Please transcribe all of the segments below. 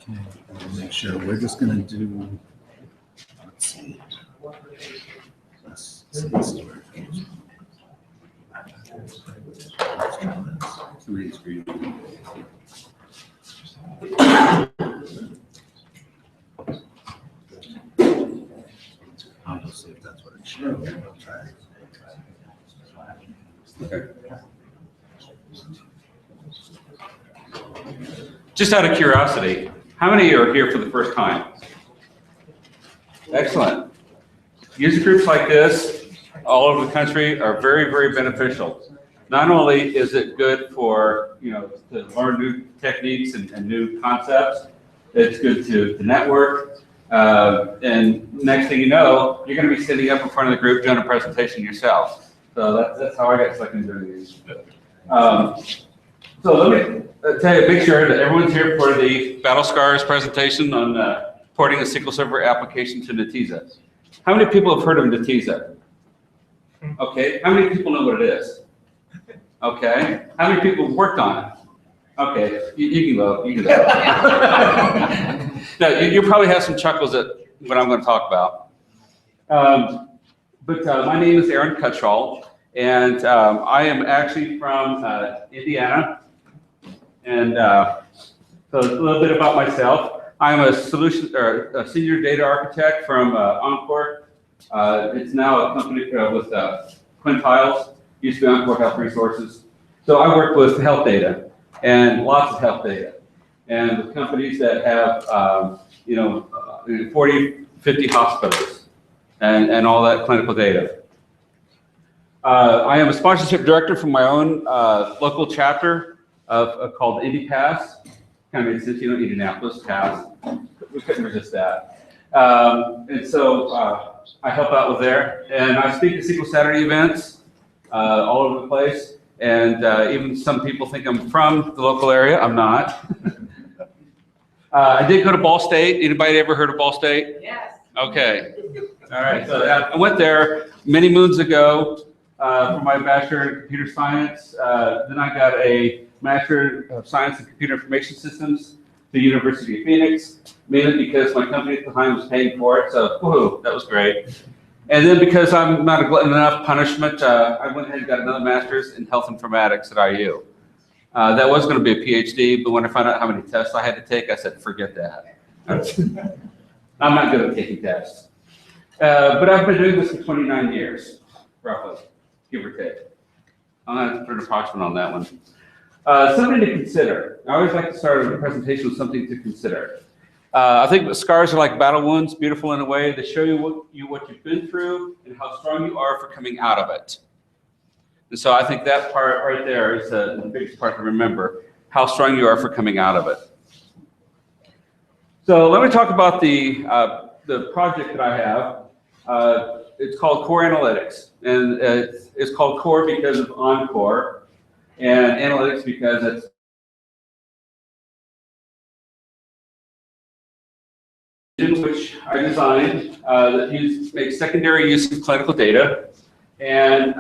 Okay, I'll make sure we're just going to do, let's see. Let's see where it goes. Three screen. I'll see if that's what it shows. I'll try. Okay. Just out of curiosity, how many are here for the first time? Excellent. User groups like this all over the country are very, very beneficial. Not only is it good for, to learn new techniques and new concepts, it's good to network. And next thing you know, you're going to be sitting up in front of the group doing a presentation yourself. So that's how I got stuck in doing these. So let me tell you, make sure that everyone's here for the Battle Scars presentation on porting a SQL Server application to Netezza. How many people have heard of Netezza? Okay. How many people know what it is? Okay. How many people have worked on it? Okay. You can vote. You can vote. Now, you probably have some chuckles at what I'm going to talk about. But my name is Aaron Cutshall, and I am actually from Indiana. And so a little bit about myself. I'm a senior data architect from Encore. It's now a company with Quintiles, used to be Encore Health Resources. So I work with health data and lots of health data, and with companies that have 40, 50 hospitals and all that clinical data. I am a sponsorship director for my own local chapter called Pass. Kind of makes sense, Indianapolis Pass. We couldn't resist that. And so I help out with there, and I speak at SQL Saturday events all over the place. And even some people think I'm from the local area. I'm not. I did go to Ball State. Anybody ever heard of Ball State? Yes. Okay. All right. So I went there many moons ago for my bachelor in computer science. Then I got a Master of Science in Computer Information Systems at the University of Phoenix, mainly because my company at the time was paying for it. So, woohoo, that was great. And then because I'm not a glutton enough punishment, I went ahead and got another master's in health informatics at IU. That was going to be a PhD, but when I found out how many tests I had to take, I said, forget that. I'm not good at taking tests. But I've been doing this for 29 years, roughly, give or take. I'm going to have to put an approximate on that one. Something to consider. I always like to start a presentation with something to consider. I think the scars are like battle wounds, beautiful in a way. They show you what you've been through and how strong you are for coming out of it. And so I think that part right there is the biggest part to remember, how strong you are for coming out of it. So let me talk about the project that I have. It's called Core Analytics, and it's called Core because of Encore, and Analytics because it's which I designed that makes secondary use of clinical data, and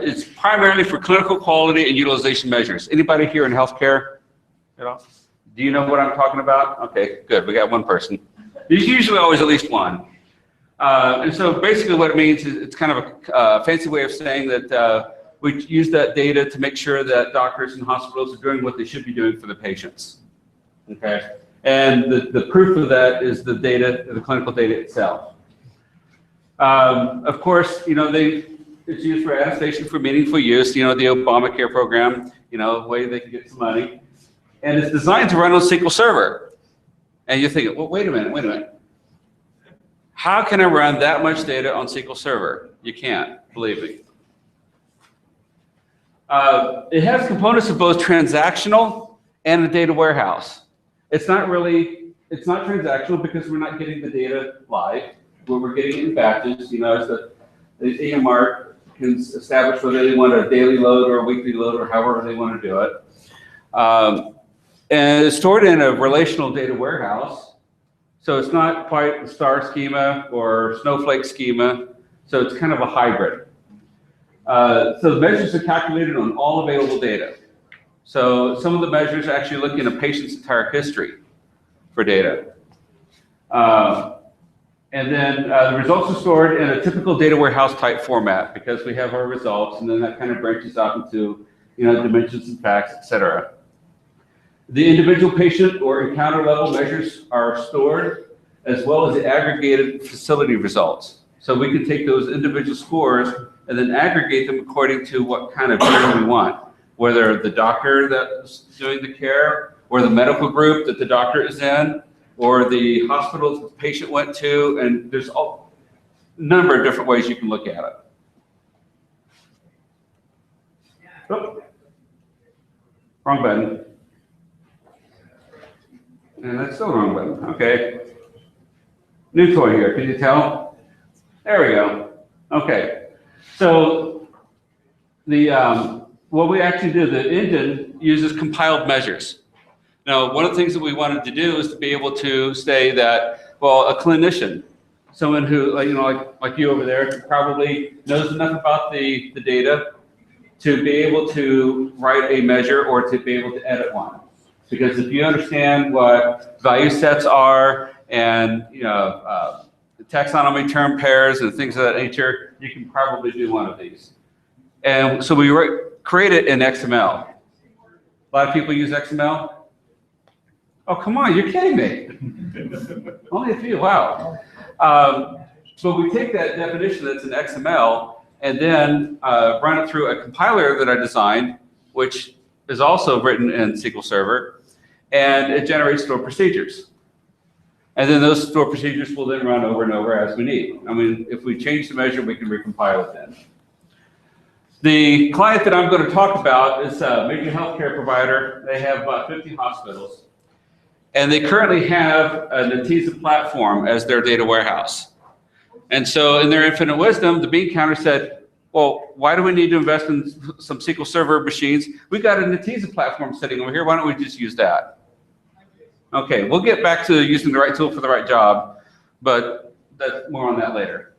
it's primarily for clinical quality and utilization measures. Anybody here in healthcare at all? Do you know what I'm talking about? Okay, good. We got one person. There's usually always at least one. And so basically what it means is it's kind of a fancy way of saying that we use that data to make sure that doctors and hospitals are doing what they should be doing for the patients. Okay. And the proof of that is the data, the clinical data itself. Of course, it's used for attestation for meaningful use, the Obamacare program, the way they can get some money. And it's designed to run on SQL Server. And you're thinking, well, wait a minute. How can I run that much data on SQL Server? You can't, believe me. It has components of both transactional and a data warehouse. It's not transactional because we're not getting the data live. We're getting it in batches. The EMR can establish whether they want a daily load or a weekly load or however they want to do it. And it's stored in a relational data warehouse. So it's not quite the star schema or snowflake schema. So it's kind of a hybrid. So the measures are calculated on all available data. So some of the measures actually look in a patient's entire history. for data. And then the results are stored in a typical data warehouse type format because we have our results, and then that kind of branches out into dimensions and facts, etc. The individual patient or encounter level measures are stored, as well as the aggregated facility results. So we can take those individual scores and then aggregate them according to what kind of care we want, whether the doctor that's doing the care, or the medical group that the doctor is in, or the hospital the patient went to, and there's a number of different ways you can look at it. Oh, wrong button. And that's still the wrong button. Okay. New toy here, can you tell? There we go. Okay. So the what we actually do, the engine uses compiled measures. Now, one of the things that we wanted to do is to be able to say that, well, a clinician, someone who, like you over there, probably knows enough about the data to be able to write a measure or to be able to edit one. Because if you understand what value sets are and taxonomy term pairs and things of that nature, you can probably do one of these. And so we create it in XML. A lot of people use XML. Oh, come on, you're kidding me. Only a few, wow. So we take that definition that's in XML and then run it through a compiler that I designed, which is also written in SQL Server, and it generates stored procedures. And then those stored procedures will then run over and over as we need. I mean, if we change the measure, we can recompile it then. The client that I'm going to talk about is a major healthcare provider. They have about 50 hospitals. And they currently have a Netezza platform as their data warehouse. And so in their infinite wisdom, the bean counter said, well, why do we need to invest in some SQL Server machines? We've got a Netezza platform sitting over here. Why don't we just use that? Okay, we'll get back to using the right tool for the right job, but that's more on that later.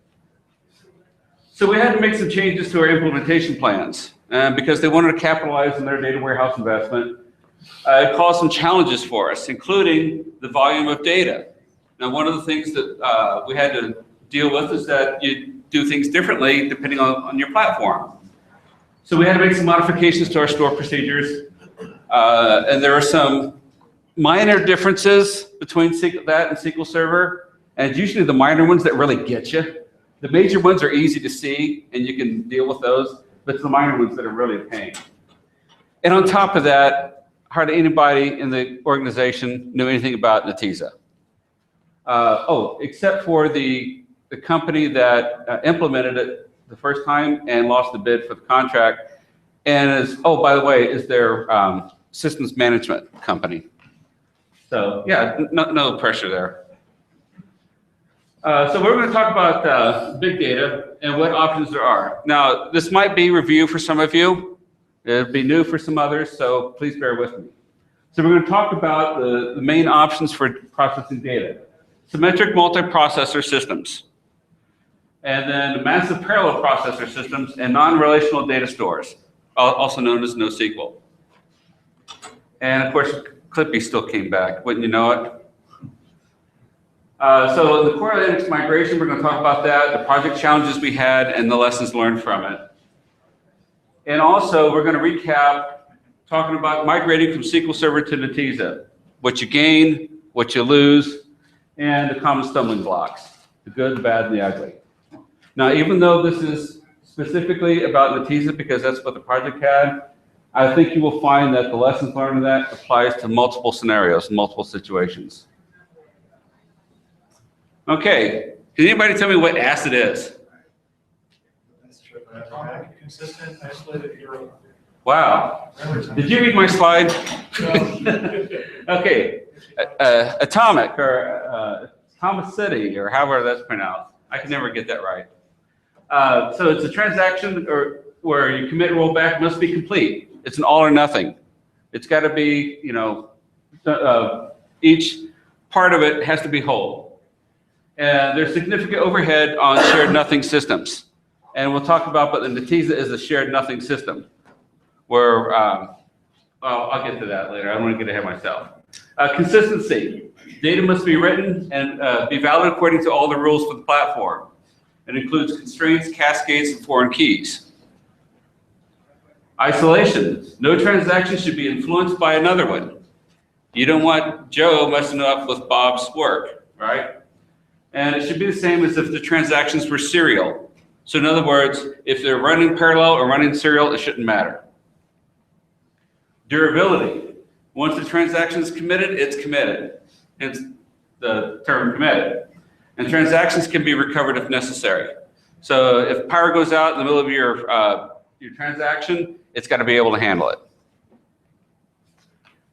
So we had to make some changes to our implementation plans because they wanted to capitalize on their data warehouse investment. It caused some challenges for us, including the volume of data. Now, one of the things that we had to deal with is that you do things differently depending on your platform. So we had to make some modifications to our store procedures, and there are some minor differences between that and SQL Server, and it's usually the minor ones that really get you. The major ones are easy to see, and you can deal with those, but it's the minor ones that are really a pain. And on top of that, hardly anybody in the organization knew anything about Netezza. Except for the company that implemented it the first time and lost the bid for the contract, and by the way, is their systems management company. So yeah, no pressure there. So we're going to talk about big data and what options there are. Now, this might be review for some of you. It'll be new for some others, so please bear with me. So we're going to talk about the main options for processing data. Symmetric multi-processor systems, and then massive parallel processor systems and non-relational data stores, also known as NoSQL. And of course, Clippy still came back, wouldn't you know it? So the core Linux migration, we're going to talk about that, the project challenges we had, and the lessons learned from it. And also, we're going to recap talking about migrating from SQL Server to Netezza, what you gain, what you lose, and the common stumbling blocks, the good, the bad, and the ugly. Now, even though this is specifically about Netezza because that's what the project had, I think you will find that the lessons learned in that applies to multiple scenarios, multiple situations. Okay, can anybody tell me what ACID is? Consistent, isolated hero. Wow. Did you read my slide? Okay, atomic or atomicity or however that's pronounced. I can never get that right. So it's a transaction where you commit rollback must be complete. It's an all or nothing. It's got to be, each part of it has to be whole. And there's significant overhead on shared nothing systems. And we'll talk about, but the Netezza is a shared nothing system where, I'll get to that later. I don't want to get ahead of myself. Consistency. Data must be written and be valid according to all the rules for the platform. It includes constraints, cascades, and foreign keys. Isolation. No transaction should be influenced by another one. You don't want Joe messing up with Bob's work, right? And it should be the same as if the transactions were serial. So in other words, if they're running parallel or running serial, it shouldn't matter. Durability. Once the transaction is committed, it's committed. Hence the term committed. And transactions can be recovered if necessary. So if power goes out in the middle of your transaction, it's got to be able to handle it.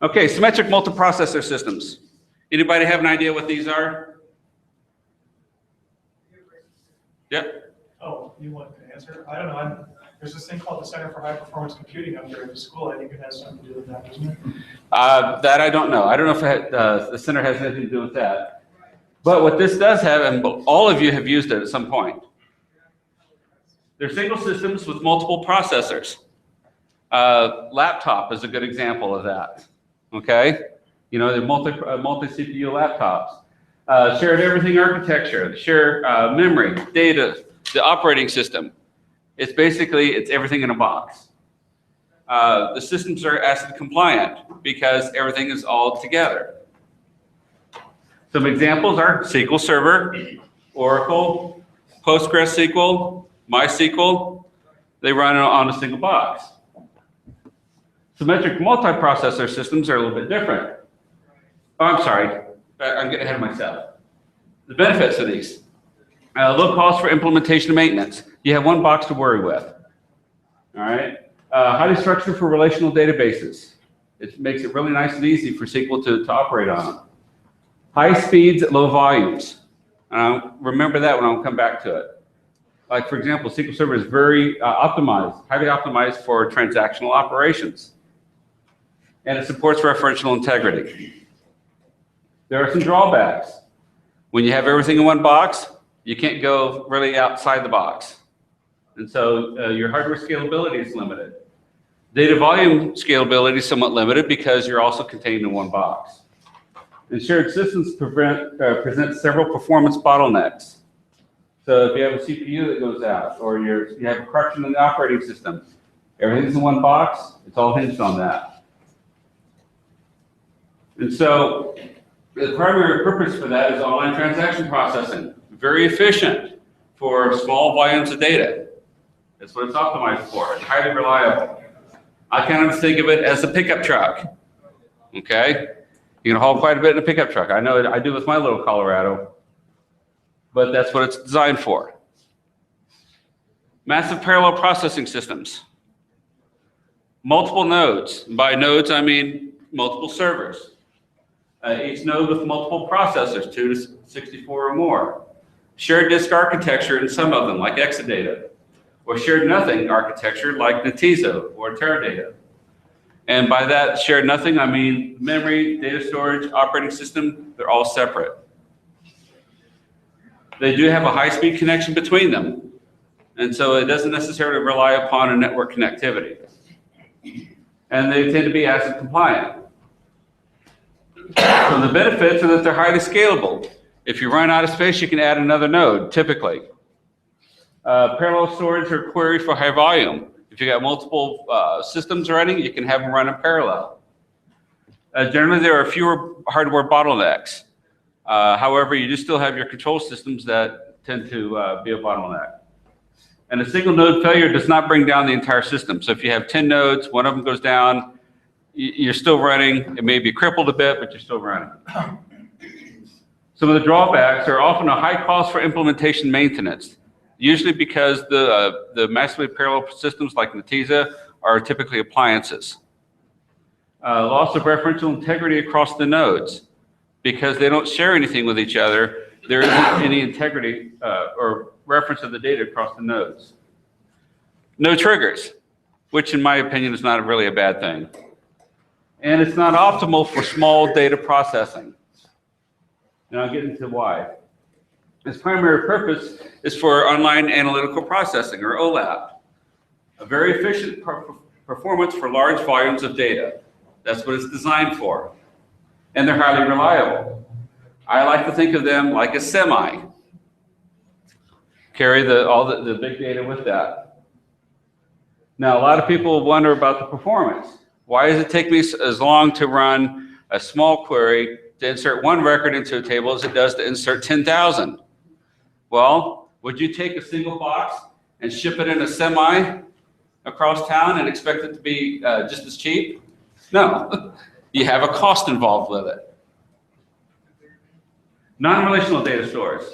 Okay, symmetric multiprocessor systems. Anybody have an idea what these are? Yep. Oh, you want to answer? I don't know. There's this thing called the Center for High Performance Computing up there at the school. I think it has something to do with that, doesn't it? That I don't know. I don't know if the center has anything to do with that. But what this does have, and all of you have used it at some point, they're single systems with multiple processors. Laptop is a good example of that. Okay? You know, they're multi-CPU laptops. Shared everything architecture, share memory, data, the operating system. It's everything in a box. The systems are ACID compliant because everything is all together. Some examples are SQL Server, Oracle, PostgreSQL, MySQL. They run on a single box. Symmetric multiprocessor systems are a little bit different. Oh, I'm sorry. I'm getting ahead of myself. The benefits of these. Low cost for implementation and maintenance. You have one box to worry with. All right. Highly structured for relational databases. It makes it really nice and easy for SQL to operate on. High speeds at low volumes. Remember that when I'll come back to it. Like, for example, SQL Server is very optimized, highly optimized for transactional operations. And it supports referential integrity. There are some drawbacks. When you have everything in one box, you can't go really outside the box. And so your hardware scalability is limited. Data volume scalability is somewhat limited because you're also contained in one box. And shared systems present several performance bottlenecks. So if you have a CPU that goes out, or you have corruption in the operating system, everything's in one box, it's all hinged on that. And so the primary purpose for that is online transaction processing. Very efficient for small volumes of data. That's what it's optimized for. It's highly reliable. I kind of think of it as a pickup truck. Okay? You can haul quite a bit in a pickup truck. I know I do with my little Colorado, but that's what it's designed for. Massive parallel processing systems. Multiple nodes. By nodes, I mean multiple servers. Each node with multiple processors, 2 to 64 or more. Shared disk architecture in some of them, like Exadata. Or shared nothing architecture, like Netezza or Teradata. And by that shared nothing, I mean memory, data storage, operating system, they're all separate. They do have a high-speed connection between them. And so it doesn't necessarily rely upon a network connectivity. And they tend to be ACID compliant. So the benefits are that they're highly scalable. If you run out of space, you can add another node, typically. Parallel storage or query for high volume. If you got multiple systems running, you can have them run in parallel. Generally, there are fewer hardware bottlenecks. However, you do still have your control systems that tend to be a bottleneck. And a single node failure does not bring down the entire system. So if you have 10 nodes, one of them goes down, you're still running. It may be crippled a bit, but you're still running. Some of the drawbacks are often a high cost for implementation maintenance, usually because the massively parallel systems like Netezza are typically appliances. Loss of referential integrity across the nodes. Because they don't share anything with each other, there isn't any integrity or reference of the data across the nodes. No triggers, which in my opinion is not really a bad thing. And it's not optimal for small data processing. And I'll get into why. Its primary purpose is for online analytical processing, or OLAP. A very efficient performance for large volumes of data. That's what it's designed for. and they're highly reliable. I like to think of them like a semi. Carry all the big data with that. Now, a lot of people wonder about the performance. Why does it take me as long to run a small query to insert one record into a table as it does to insert 10,000? Well, would you take a single box and ship it in a semi across town and expect it to be just as cheap? No, you have a cost involved with it. Non-relational data stores.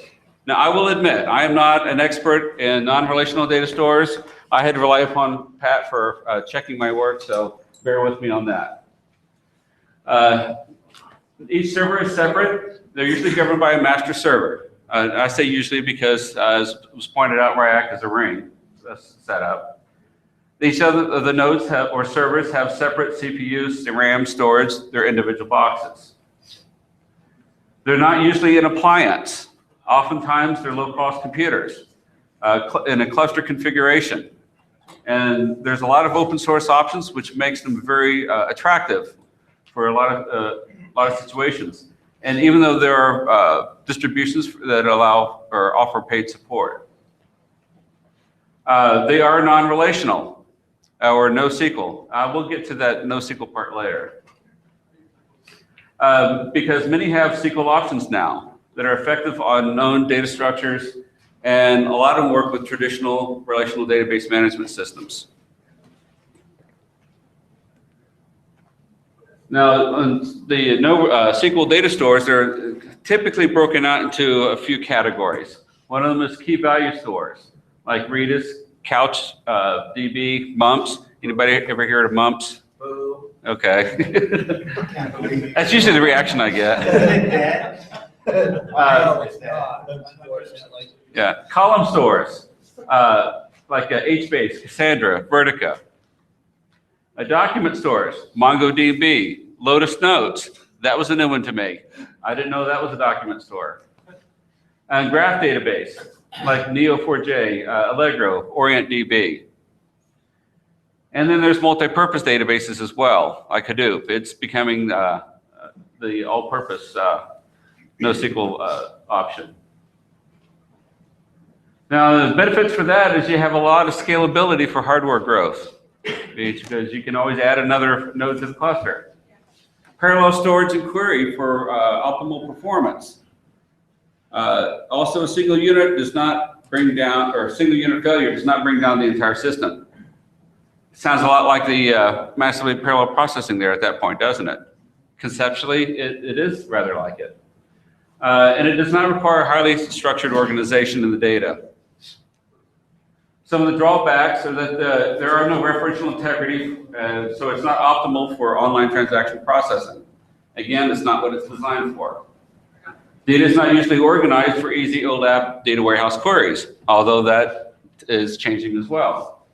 Now, I will admit, I am not an expert in non-relational data stores. I had to rely upon Pat for checking my work, so bear with me on that. Each server is separate. They're usually governed by a master server. I say usually because, as was pointed out, where I act as a ring set up. Each of the nodes or servers have separate CPUs, RAM, storage, their individual boxes. They're not usually an appliance. Oftentimes, they're low-cost computers in a cluster configuration. And there's a lot of open source options, which makes them very attractive for a lot of situations. And even though there are distributions that allow or offer paid support, they are non-relational or NoSQL. We'll get to that NoSQL part later. Because many have SQL options now that are effective on known data structures, and a lot of them work with traditional relational database management systems. Now, the SQL data stores are typically broken out into a few categories. One of them is key value stores, like Redis, Couch, DB, Mumps. Anybody ever heard of Mumps? Boo. Okay. Can't believe it. That's usually the reaction I get. Yeah, column stores, like HBase, Cassandra, Vertica. Document stores, MongoDB, Lotus Notes. That was a new one to me. I didn't know that was a document store. And graph database, like Neo4j, Allegro, OrientDB. And then there's multi-purpose databases as well, like Hadoop. It's becoming the all-purpose NoSQL option. Now, the benefits for that is you have a lot of scalability for hardware growth, because you can always add another node to the cluster. Parallel storage and query for optimal performance. Also, a single unit does not bring down, or a single unit failure does not bring down the entire system. Sounds a lot like the massively parallel processing there at that point, doesn't it? Conceptually, it is rather like it. And it does not require highly structured organization in the data. Some of the drawbacks are that there are no referential integrity, so it's not optimal for online transaction processing. Again, it's not what it's designed for. Data is not usually organized for easy OLAP data warehouse queries, although that is changing as well.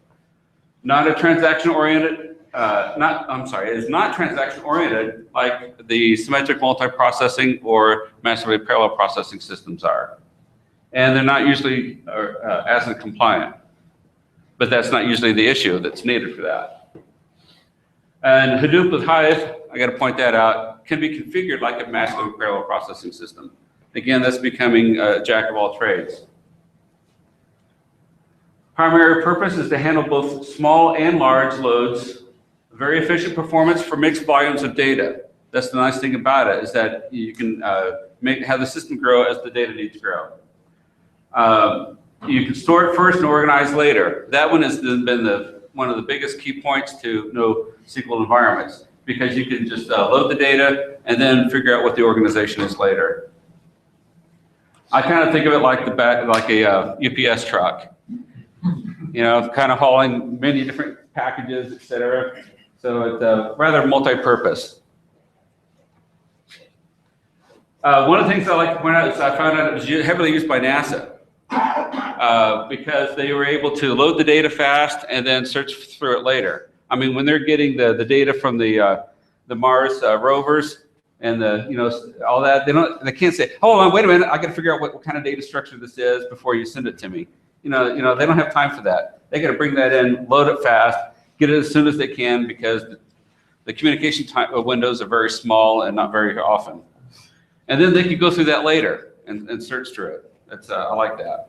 Not a transaction-oriented, it is not transaction-oriented like the symmetric multi-processing or massively parallel processing systems are. And they're not usually ASIC compliant. But that's not usually the issue that's needed for that. And Hadoop with Hive, I got to point that out, can be configured like a massively parallel processing system. Again, that's becoming a jack of all trades. Primary purpose is to handle both small and large loads. Very efficient performance for mixed volumes of data. That's the nice thing about it, is that you can have the system grow as the data needs grow. You can store it first and organize later. That one has been one of the biggest key points to NoSQL environments, because you can just load the data and then figure out what the organization is later. I kind of think of it like a UPS truck, kind of hauling many different packages, et cetera. So it's rather multi-purpose. One of the things I like to point out is I found out it was heavily used by NASA. Because they were able to load the data fast and then search through it later. I mean, when they're getting the data from the Mars rovers and all that, they can't say, hold on, wait a minute, I got to figure out what kind of data structure this is before you send it to me. They don't have time for that. They got to bring that in, load it fast, get it as soon as they can, because The communication windows are very small and not very often. And then they can go through that later and search through it. I like that.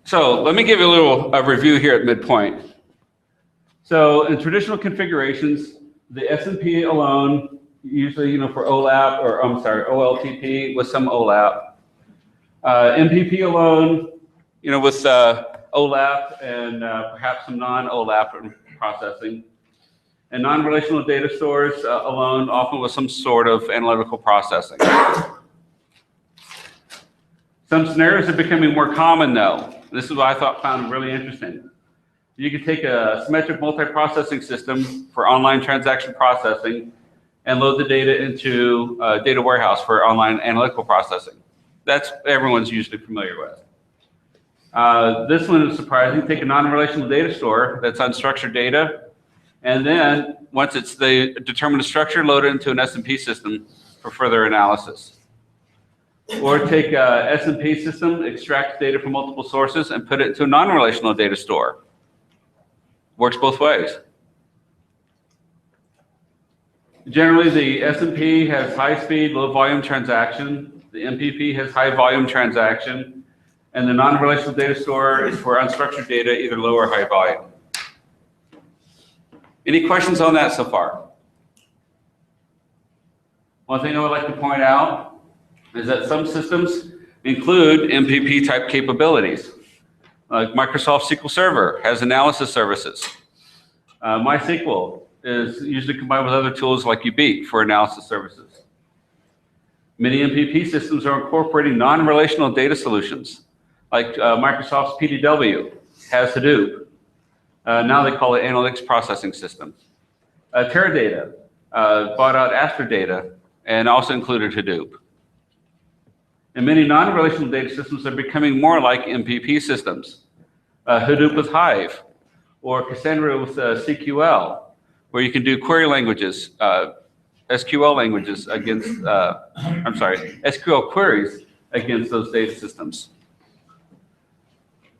So let me give you a little review here at midpoint. So in traditional configurations, the SMP alone, usually for OLAP, or I'm sorry, OLTP with some OLAP. MPP alone, with OLAP and perhaps some non-OLAP processing. And non-relational data stores alone, often with some sort of analytical processing. Some scenarios are becoming more common though. This is what I found really interesting. You could take a symmetric multiprocessing system for online transaction processing and load the data into a data warehouse for online analytical processing. That's everyone's usually familiar with. This one is surprising. Take a non-relational data store that's unstructured data, and then once they determine the structure, load it into an SMP system for further analysis. Or take a SMP system, extract data from multiple sources, and put it into a non-relational data store. Works both ways. Generally, the SMP has high speed, low volume transaction. The MPP has high volume transaction. And the non-relational data store is for unstructured data, either low or high volume. Any questions on that so far? One thing I would like to point out is that some systems include MPP type capabilities. Like Microsoft SQL Server has analysis services. MySQL is usually combined with other tools like Ubeak for analysis services. Many MPP systems are incorporating non-relational data solutions, like Microsoft's PDW has Hadoop. Now they call it Analytics Processing System. Teradata bought out Astrodata and also included Hadoop. And many non-relational data systems are becoming more like MPP systems. Hadoop with Hive, or Cassandra with CQL, where you can do query languages, SQL languages against, SQL queries against those data systems.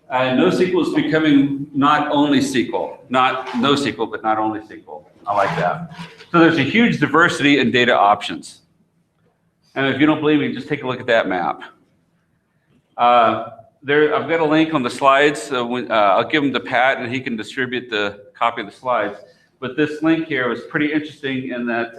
NoSQL is becoming not only SQL, not NoSQL, but not only SQL. I like that. So there's a huge diversity in data options. And if you don't believe me, just take a look at that map. I've got a link on the slides. I'll give them to Pat, and he can distribute the copy of the slides. But this link here was pretty interesting in that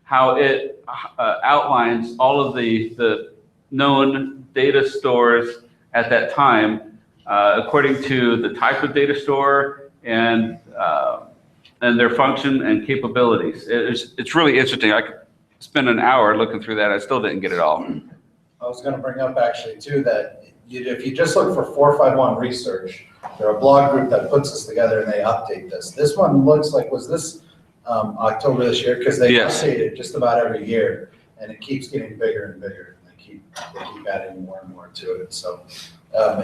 how it outlines all of the known data stores at that time, according to the type of data store and their function and capabilities. It's really interesting. I could spend an hour looking through that. I still didn't get it all. I was going to bring up actually too that if you just look for 451 Research, they're a blog group that puts this together and they update this. This one looks like, was this October this year? Because they update it just about every year and it keeps getting bigger and bigger. And they keep adding more and more to it. So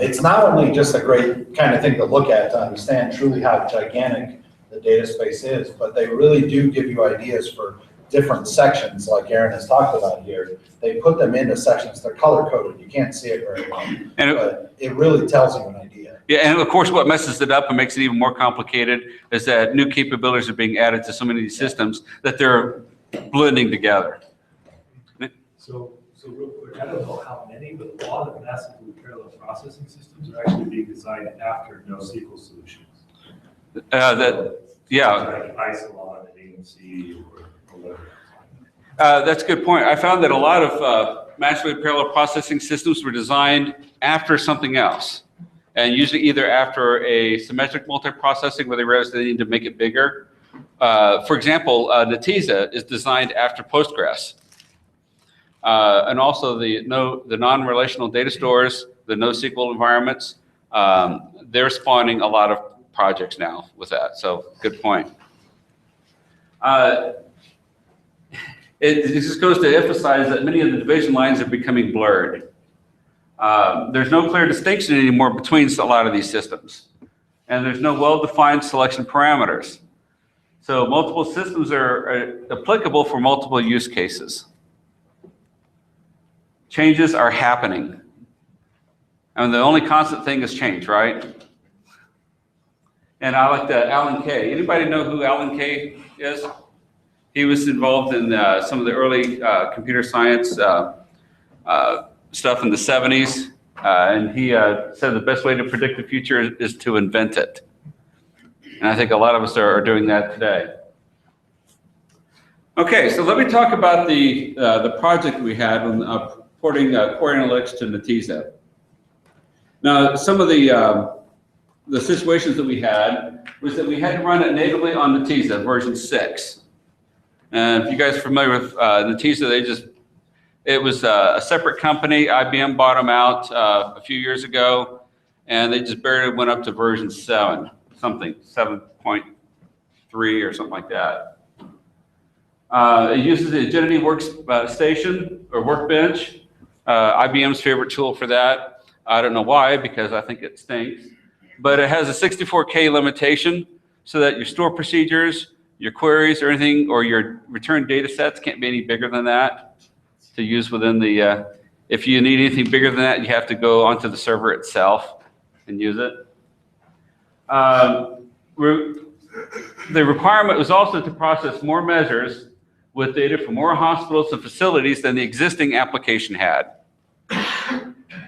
it's not only just a great kind of thing to look at to understand truly how gigantic the data space is, but they really do give you ideas for different sections like Aaron has talked about here. They put them into sections. They're color coded. You can't see it very well, but it really tells you an idea. Yeah, and of course what messes it up and makes it even more complicated is that new capabilities are being added to so many of these systems that they're blending together. So real quick, I don't know how many, but a lot of massively parallel processing systems are actually being designed after NoSQL solutions. Yeah. Like Isilon and ANC or whatever. That's a good point. I found that a lot of massively parallel processing systems were designed after something else, and usually either after a symmetric multiprocessing where they realized they need to make it bigger. For example, Netezza is designed after Postgres. And also the non-relational data stores, the NoSQL environments, they're spawning a lot of projects now with that. So good point. It just goes to emphasize that many of the division lines are becoming blurred. There's no clear distinction anymore between a lot of these systems. And there's no well-defined selection parameters. So multiple systems are applicable for multiple use cases. Changes are happening. And the only constant thing is change, right? And I like the Alan Kay. Anybody know who Alan Kay is? He was involved in some of the early computer science stuff in the 70s. And he said the best way to predict the future is to invent it. And I think a lot of us are doing that today. Okay, so let me talk about the project we had on porting core analytics to Netezza. Now, some of the situations that we had was that we had to run it natively on Netezza version 6. And if you guys are familiar with Netezza, it was a separate company. IBM bought them out a few years ago, and they just barely went up to version 7, something, 7.3 or something like that. It uses the Agility Workstation or Workbench, IBM's favorite tool for that. I don't know why, because I think it stinks. But it has a 64K limitation so that your store procedures, your queries or anything, or your return data sets can't be any bigger than that to use within the, if you need anything bigger than that, you have to go onto the server itself and use it. The requirement was also to process more measures with data from more hospitals and facilities than the existing application had.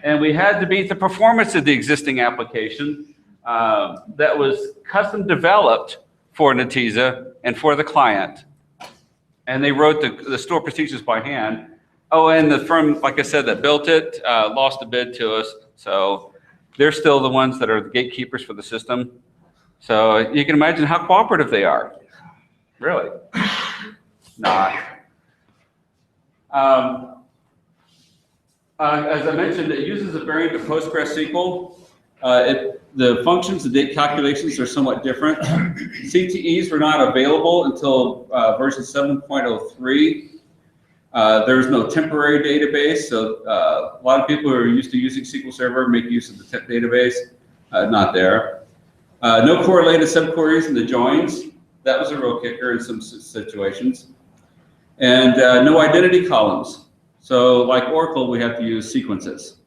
And we had to beat the performance of the existing application that was custom developed for Netezza and for the client. And they wrote the store procedures by hand. Oh, and the firm, like I said, that built it lost a bid to us. So they're still the ones that are the gatekeepers for the system. So you can imagine how cooperative they are. Really? Not. As I mentioned, it uses a variant of PostgreSQL. The functions, the date calculations are somewhat different. CTEs were not available until version 7.03. There's no temporary database, so a lot of people who are used to using SQL Server make use of the temp database. Not there. No correlated subqueries in the joins. That was a real kicker in some situations. And no identity columns. So like Oracle, we have to use sequences.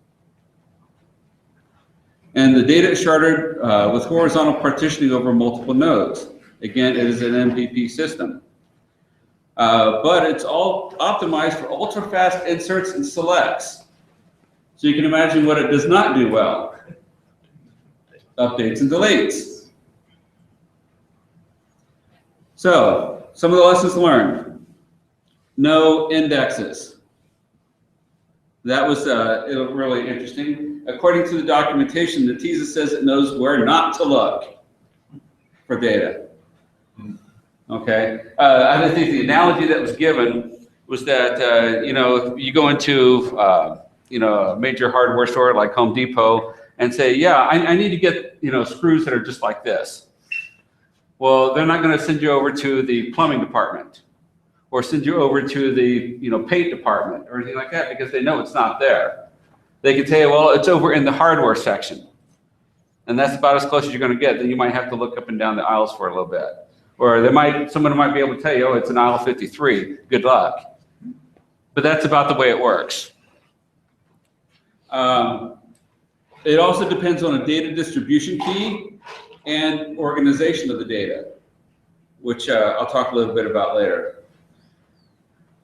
And the data is sharded with horizontal partitioning over multiple nodes. Again, it is an MPP system. But it's all optimized for ultra-fast inserts and selects. So you can imagine what it does not do well. Updates and deletes. So, some of the lessons learned. No indexes. That was really interesting. According to the documentation, Netezza says it knows where not to look for data. Okay. I think the analogy that was given was that you go into a major hardware store like Home Depot and say, yeah, I need to get screws that are just like this. Well, they're not going to send you over to the plumbing department or send you over to the paint department or anything like that because they know it's not there. They can say, well, it's over in the hardware section. And that's about as close as you're going to get. Then you might have to look up and down the aisles for a little bit. Or someone might be able to tell you, oh, it's in aisle 53. Good luck. But that's about the way it works. It also depends on a data distribution key and organization of the data, which I'll talk a little bit about later.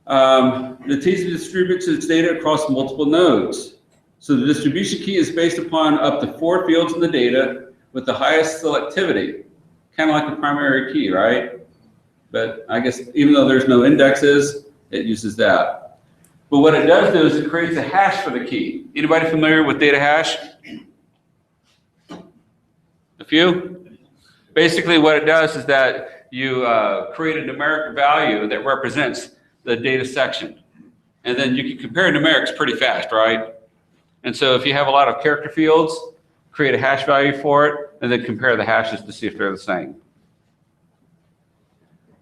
Netezza distributes its data across multiple nodes. So the distribution key is based upon up to 4 fields in the data with the highest selectivity, kind of like a primary key, right? But I guess even though there's no indexes, it uses that. But what it does do is it creates a hash for the key. Anybody familiar with data hash? A few? Basically what it does is that you create a numeric value that represents the data section. And then you can compare numerics pretty fast, right? And so if you have a lot of character fields, create a hash value for it, and then compare the hashes to see if they're the same.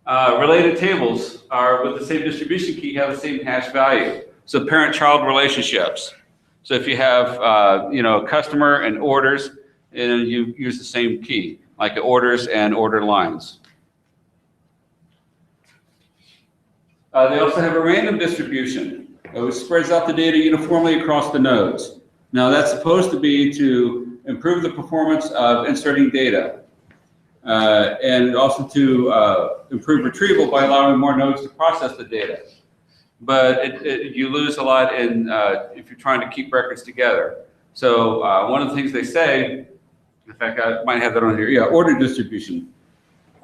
Related tables are with the same distribution key, have the same hash value. So parent-child relationships. So if you have a customer and orders, and you use the same key, like orders and order lines. They also have a random distribution, which spreads out the data uniformly across the nodes. Now that's supposed to be to improve the performance of inserting data. and also to improve retrieval by allowing more nodes to process the data. But you lose a lot in if you're trying to keep records together. So one of the things they say, in fact, I might have that on here. Yeah, order distribution.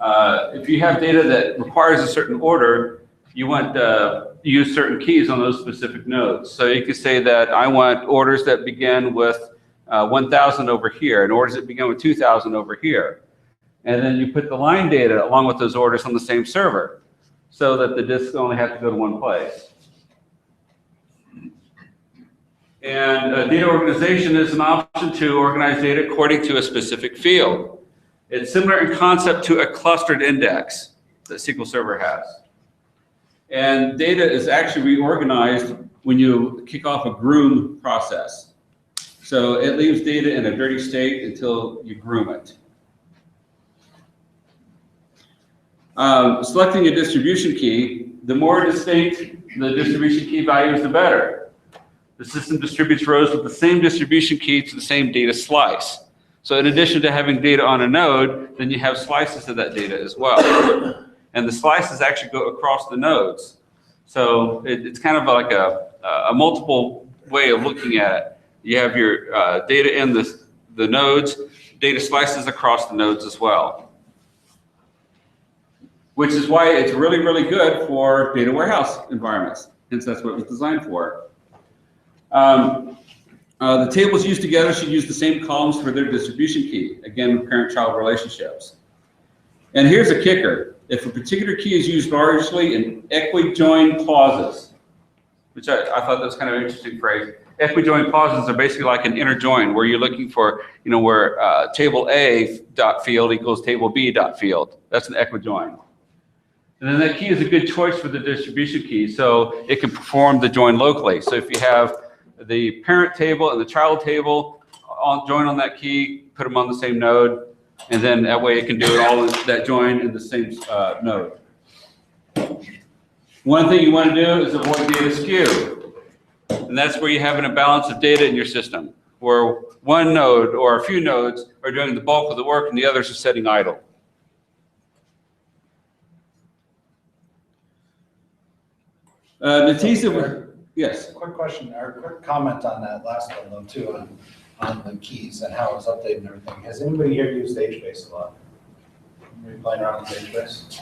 If you have data that requires a certain order, you want to use certain keys on those specific nodes. So you could say that I want orders that begin with 1,000 over here and orders that begin with 2,000 over here. And then you put the line data along with those orders on the same server so that the disks only have to go to one place. And data organization is an option to organize data according to a specific field. It's similar in concept to a clustered index that SQL Server has. And data is actually reorganized when you kick off a groom process. So it leaves data in a dirty state until you groom it. Selecting a distribution key, the more distinct the distribution key value is, the better. The system distributes rows with the same distribution key to the same data slice. So in addition to having data on a node, then you have slices of that data as well. And the slices actually go across the nodes. So it's kind of like a multiple way of looking at it. You have your data in the nodes, data slices across the nodes as well. Which is why it's really, really good for data warehouse environments. Hence, that's what it was designed for. The tables used together should use the same columns for their distribution key, again, parent-child relationships. And here's a kicker. If a particular key is used largely in equi-join clauses, which I thought that was kind of an interesting phrase. Equi-join clauses are basically like an inner join where you're looking for, where table A dot field equals table B dot field. That's an equi-join. And then that key is a good choice for the distribution key, so it can perform the join locally. So if you have the parent table and the child table join on that key, put them on the same node, and then that way it can do it all in that join in the same node. One thing you want to do is avoid data skew. And that's where you have an imbalance of data in your system, where one node or a few nodes are doing the bulk of the work and the others are sitting idle. Netezza, yes. Quick question, or quick comment on that last one though too, on the keys and how it's updated and everything. Has anybody here used HBase a lot? Are you playing around with HBase?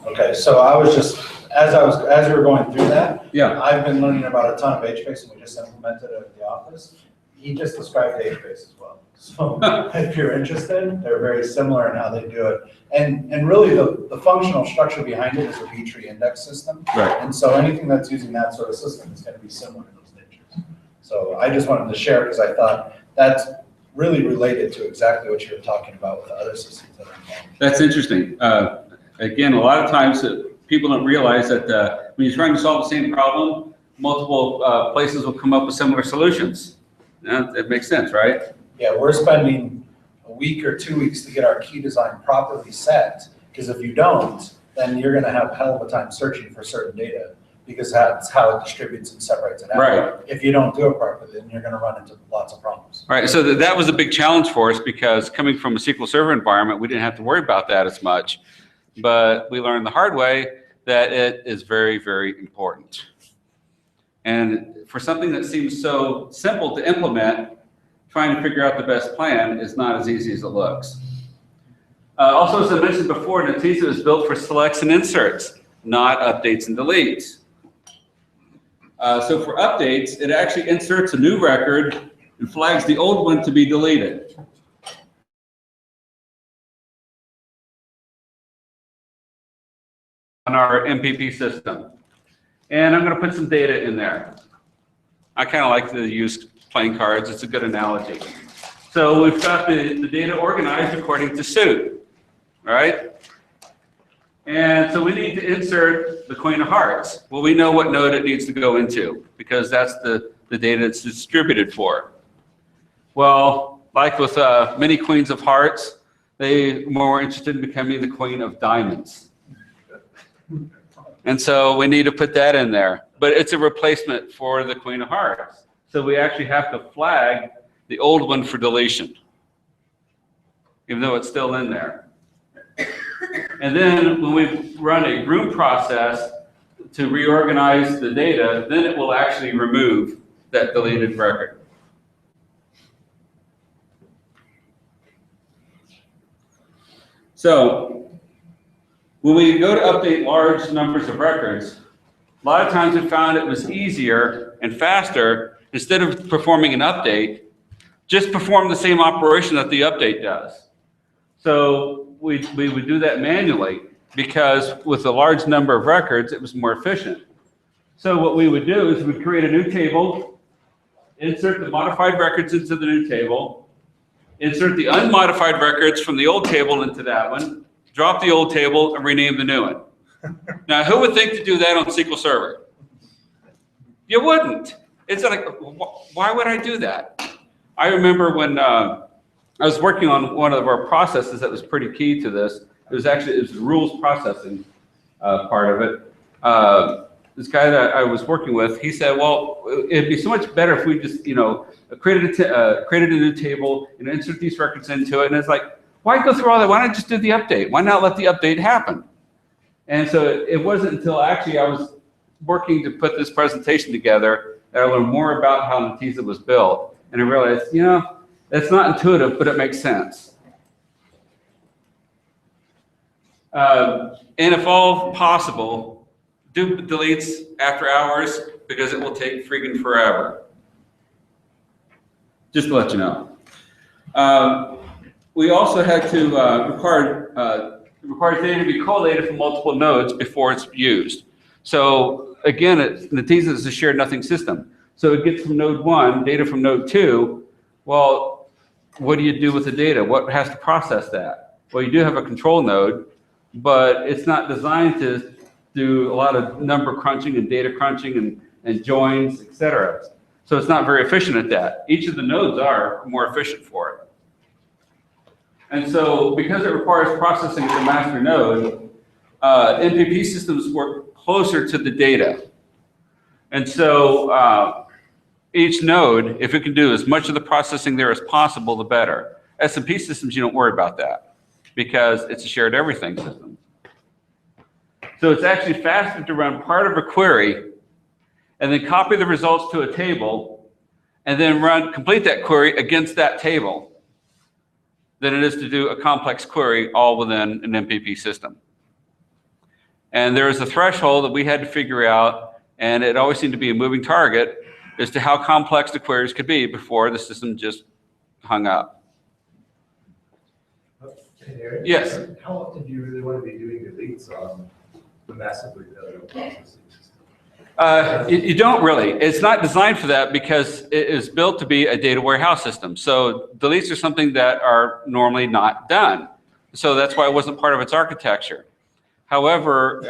Okay, so I was just, as we were going through that, Yeah. I've been learning about a ton of HBase and we just implemented it at the office. He just described HBase as well. So if you're interested, they're very similar in how they do it. And really the functional structure behind it is a B-tree index system. Right. And so anything that's using that sort of system is going to be similar to those natures. So I just wanted to share because I thought that's really related to exactly what you're talking about with the other systems that are involved. That's interesting. Again, a lot of times people don't realize that when you're trying to solve the same problem, multiple places will come up with similar solutions. It makes sense, right? Yeah, we're spending a week or 2 weeks to get our key design properly set, because if you don't, then you're going to have a hell of a time searching for certain data, because that's how it distributes and separates it out. Right. If you don't do it properly, then you're going to run into lots of problems. Right, so that was a big challenge for us because coming from a SQL Server environment, we didn't have to worry about that as much. But we learned the hard way that it is very, very important. And for something that seems so simple to implement, trying to figure out the best plan is not as easy as it looks. Also, as I mentioned before, Netezza is built for selects and inserts, not updates and deletes. So for updates, it actually inserts a new record and flags the old one to be deleted. On our MPP system. And I'm going to put some data in there. I kind of like to use playing cards. It's a good analogy. So we've got the data organized according to suit, all right? And so we need to insert the Queen of Hearts. Well, we know what node it needs to go into because that's the data it's distributed for. Well, like with many Queens of Hearts, they were more interested in becoming the Queen of Diamonds. And so we need to put that in there. But it's a replacement for the Queen of Hearts. So we actually have to flag the old one for deletion, even though it's still in there. And then when we run a group process to reorganize the data, then it will actually remove that deleted record. So when we go to update large numbers of records, a lot of times we found it was easier and faster, instead of performing an update, just perform the same operation that the update does. So we would do that manually, because with a large number of records, it was more efficient. So what we would do is we'd create a new table, insert the modified records into the new table, insert the unmodified records from the old table into that one, drop the old table, and rename the new one. Now, who would think to do that on SQL Server? You wouldn't. It's like, why would I do that? I remember when I was working on one of our processes that was pretty key to this. It was the rules processing part of it. This guy that I was working with, he said, well, it'd be so much better if we just, created a new table and insert these records into it. And it's like, why go through all that? Why not just do the update? Why not let the update happen? And so it wasn't until actually I was working to put this presentation together that I learned more about how Netezza was built. And I realized, it's not intuitive, but it makes sense. And if all possible, do deletes after hours, because it will take freaking forever. Just to let you know. We also had to require data to be collated from multiple nodes before it's used. So again, Netezza is a shared nothing system. So it gets from node 1, data from node 2. Well, what do you do with the data? What has to process that? Well, you do have a control node, but it's not designed to do a lot of number crunching and data crunching and joins, etc. So it's not very efficient at that. Each of the nodes are more efficient for it. And so because it requires processing at the master node, MPP systems work closer to the data. And so each node, if it can do as much of the processing there as possible, the better. SMP systems, you don't worry about that, because it's a shared everything system. So it's actually faster to run part of a query and then copy the results to a table and then complete that query against that table than it is to do a complex query all within an MPP system. And there is a threshold that we had to figure out, and it always seemed to be a moving target as to how complex the queries could be before the system just hung up. Hey, Eric, Yes. How often do you really want to be doing deletes on the massively parallel processing system? You don't really. It's not designed for that, because it is built to be a data warehouse system. So deletes are something that are normally not done. So that's why it wasn't part of its architecture. However,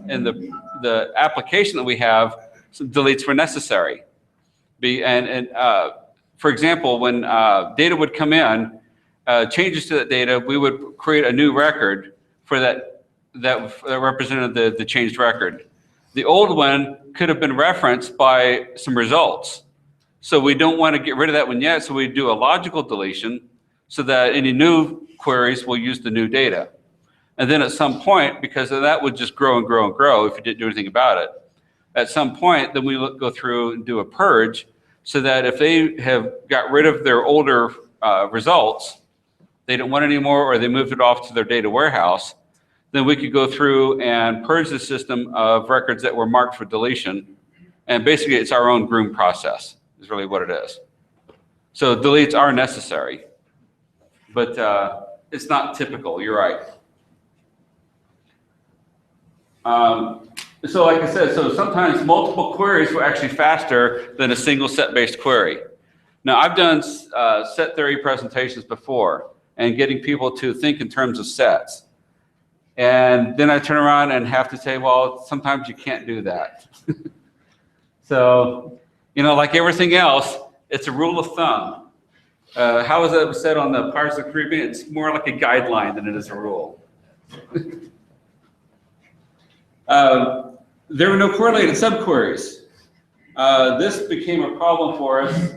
in the application that we have, some deletes were necessary. For example, when data would come in, changes to that data, we would create a new record for that represented the changed record. The old one could have been referenced by some results. So we don't want to get rid of that one yet, so we do a logical deletion so that any new queries will use the new data. And then at some point, because that would just grow and grow and grow if you didn't do anything about it, at some point, then we go through and do a purge so that if they have got rid of their older results, they don't want it anymore, or they moved it off to their data warehouse, then we could go through and purge the system of records that were marked for deletion. And basically, it's our own groom process, is really what it is. So deletes are necessary, but it's not typical, you're right. So like I said, so sometimes multiple queries were actually faster than a single set-based query. Now, I've done set theory presentations before and getting people to think in terms of sets. And then I turn around and have to say, well, sometimes you can't do that. So, like everything else, it's a rule of thumb. How is it said on the Pirates of the Caribbean? It's more like a guideline than it is a rule. There were no correlated subqueries. This became a problem for us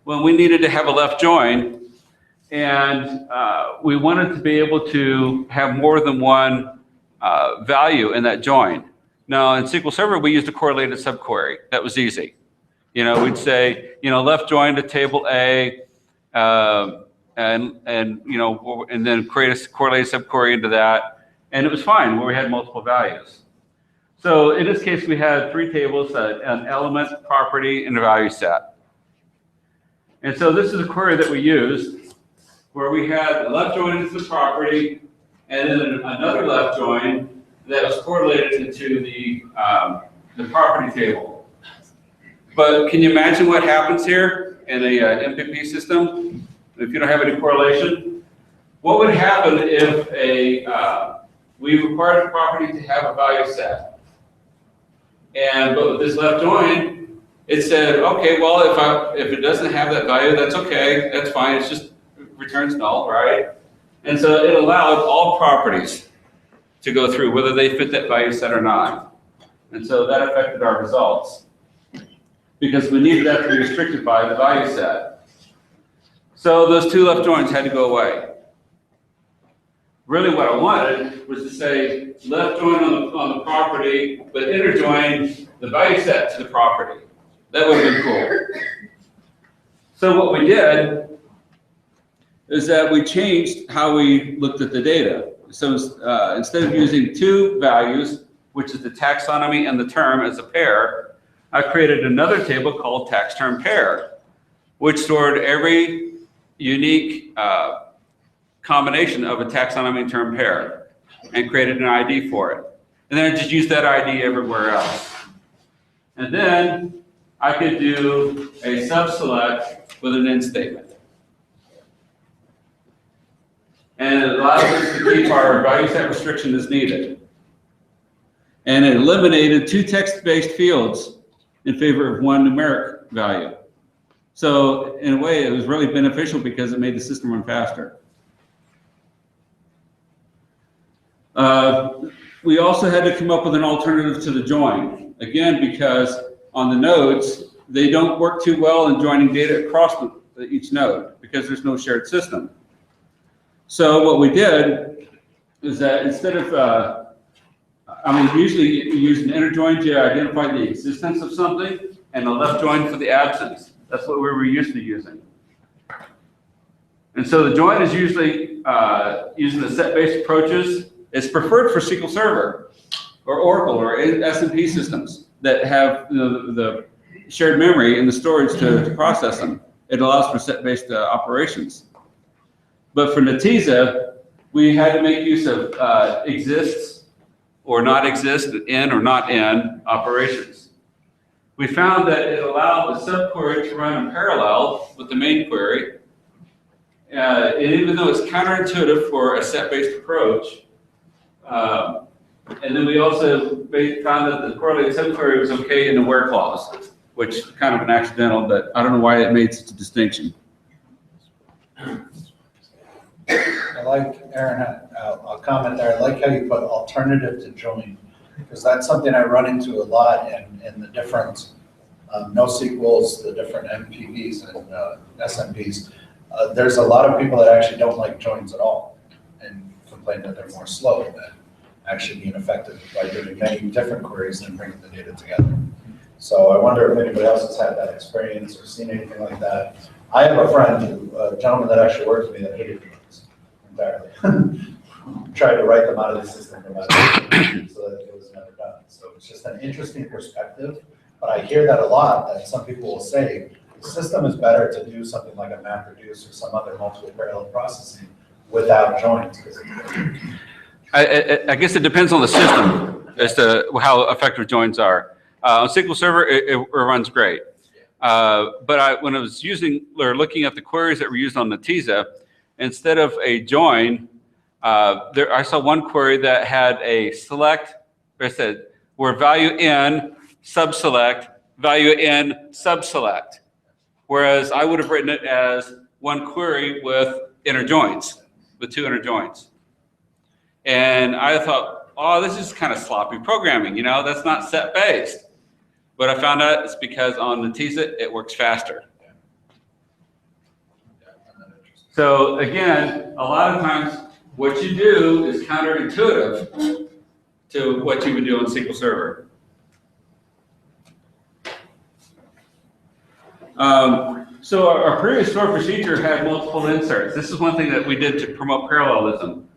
when we needed to have a left join. And we wanted to be able to have more than one value in that join. Now, in SQL Server, we used a correlated subquery. That was easy. We'd say, left join to table A, and then create a correlated subquery into that, and it was fine where we had multiple values. So in this case, we had 3 tables: an element, property, and a value set. And so this is a query that we used, where we had a left join into the property, and then another left join that was correlated into the property table. But can you imagine what happens here in a MPP system if you don't have any correlation? What would happen if we required the property to have a value set? But with this left join, it said, okay, well, if it doesn't have that value, that's okay, that's fine, it's just returns null, right? And so it allowed all properties to go through, whether they fit that value set or not. And so that affected our results, because we needed that to be restricted by the value set. So those 2 left joins had to go away. Really what I wanted was to say left join on the property, but inner join the value set to the property. That would have been cool. So what we did is that we changed how we looked at the data. So instead of using 2 values, which is the taxonomy and the term as a pair, I created another table called tax term pair, which stored every unique combination of a taxonomy and term pair and created an ID for it. And then I just used that ID everywhere else. And then I could do a subselect with an end statement. And it allows us to keep our value set restriction as needed. And it eliminated 2 text-based fields in favor of 1 numeric value. So in a way, it was really beneficial because it made the system run faster. We also had to come up with an alternative to the join. Again, because on the nodes, they don't work too well in joining data across each node because there's no shared system. So what we did is that instead of, usually you use an inner join to identify the existence of something and a left join for the absence. That's what we were used to using. And so the join is usually using the set-based approaches. It's preferred for SQL Server or Oracle or SMP systems that have the shared memory and the storage to process them. It allows for set-based operations. But for Netezza, we had to make use of exists or not exist, in or not in operations. We found that it allowed the subquery to run in parallel with the main query. And even though it's counterintuitive for a set-based approach, and then we also found that the correlated subquery was okay in the where clause, which is kind of an accidental, but I don't know why it made such a distinction. I like, Aaron, I'll comment there. I like how you put alternative to join, because that's something I run into a lot in the different NoSQLs, the different MPPs and SMPs. There's a lot of people that actually don't like joins at all and complain that they're more slow than actually being effective by doing many different queries and bringing the data together. So I wonder if anybody else has had that experience or seen anything like that. I have a friend, a gentleman that actually worked with me that hated joins entirely. Tried to write them out of the system so that it was never done. So it's just an interesting perspective, but I hear that a lot, that some people will say, the system is better to do something like a MapReduce or some other multiple parallel processing without joins. I guess it depends on the system as to how effective joins are. On SQL Server, it runs great. But when I was using or looking at the queries that were used on Netezza, instead of a join, I saw one query that had a select, where it said, where value in subselect, value in subselect. Whereas I would have written it as one query with inner joins, with 2 inner joins. And I thought, oh, this is kind of sloppy programming, that's not set-based. But I found out it's because on Netezza, it works faster. So again, a lot of times what you do is counterintuitive to what you would do in SQL Server. So our previous store procedure had multiple inserts. This is one thing that we did to promote parallelism.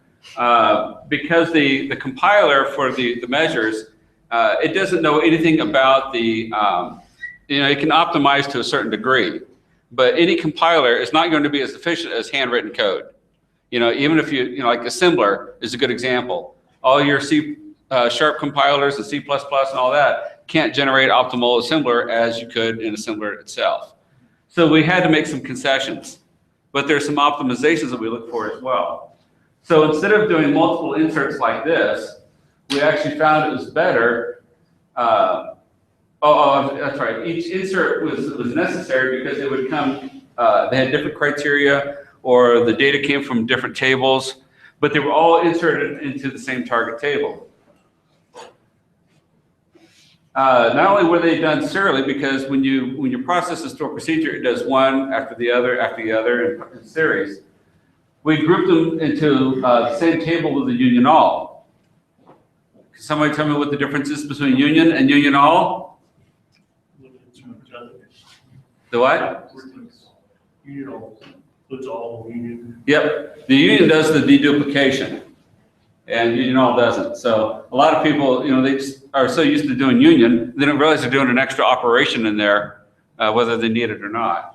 Because the compiler for the measures, it doesn't know anything about the, it can optimize to a certain degree, but any compiler is not going to be as efficient as handwritten code. Even if like assembler is a good example. All your C# compilers and C++ and all that can't generate optimal assembler as you could in assembler itself. So we had to make some concessions, but there's some optimizations that we look for as well. So instead of doing multiple inserts like this, we actually found it was better. That's right. Each insert was necessary because it would come, they had different criteria, or the data came from different tables, but they were all inserted into the same target table. Not only were they done serially, because when you process a store procedure, it does one after the other in series. We grouped them into the same table with the union all. Can somebody tell me what the difference is between union and union all? The what? Yep, the union does the deduplication, and union all doesn't. So a lot of people, they just are so used to doing union, they don't realize they're doing an extra operation in there, whether they need it or not.